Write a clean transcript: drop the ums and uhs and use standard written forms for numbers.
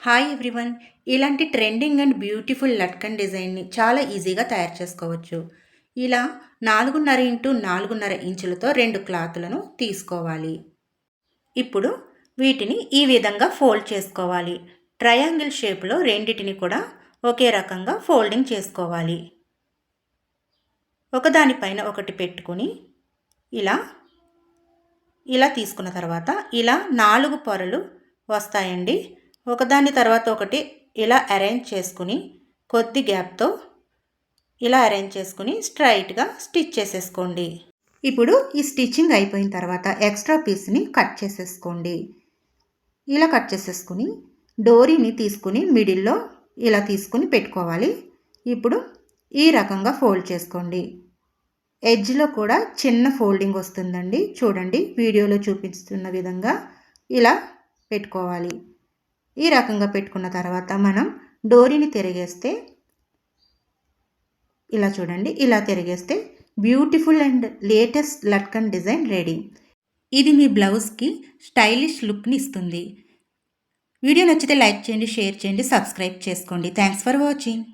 Hi everyone. ఇలాంటి trending and beautiful latkan డిజైన్ని చాలా ఈజీగా తయారు చేసుకోవచ్చు. ఇలా 4.5 ఇంటూ 4.5 ఇంచులతో 2 క్లాతులను తీసుకోవాలి. ఇప్పుడు వీటిని ఈ విధంగా ఫోల్డ్ చేసుకోవాలి. ట్రయాంగిల్ షేప్లో రెండిటిని కూడా ఒకే రకంగా ఫోల్డింగ్ చేసుకోవాలి. ఒకదానిపైన ఒకటి పెట్టుకుని ఇలా తీసుకున్న తర్వాత ఇలా 4 పొరలు వస్తాయండి. ఒకదాని తర్వాత ఒకటి ఇలా అరేంజ్ చేసుకుని కొద్ది గ్యాప్తో ఇలా అరేంజ్ చేసుకుని స్ట్రైట్గా స్టిచ్ చేసేసుకోండి. ఇప్పుడు ఈ స్టిచ్చింగ్ అయిపోయిన తర్వాత ఎక్స్ట్రా పీస్ని కట్ చేసేసుకోండి. ఇలా కట్ చేసేసుకుని డోరీని తీసుకుని మిడిల్లో ఇలా తీసుకుని పెట్టుకోవాలి. ఇప్పుడు ఈ రకంగా ఫోల్డ్ చేసుకోండి. ఎడ్జ్లో కూడా చిన్న ఫోల్డింగ్ వస్తుందండి. చూడండి, వీడియోలో చూపిస్తున్న విధంగా ఇలా పెట్టుకోవాలి. ఈ రకంగా పెట్టుకున్న తర్వాత మనం డోరీని తిరిగేస్తే ఇలా చూడండి, ఇలా తిరిగేస్తే beautiful and latest latkan design ready. ఇది మీ బ్లౌజ్కి స్టైలిష్ లుక్ని ఇస్తుంది. వీడియో నచ్చితే లైక్ చేయండి, షేర్ చేయండి, సబ్స్క్రైబ్ చేసుకోండి. Thanks for watching.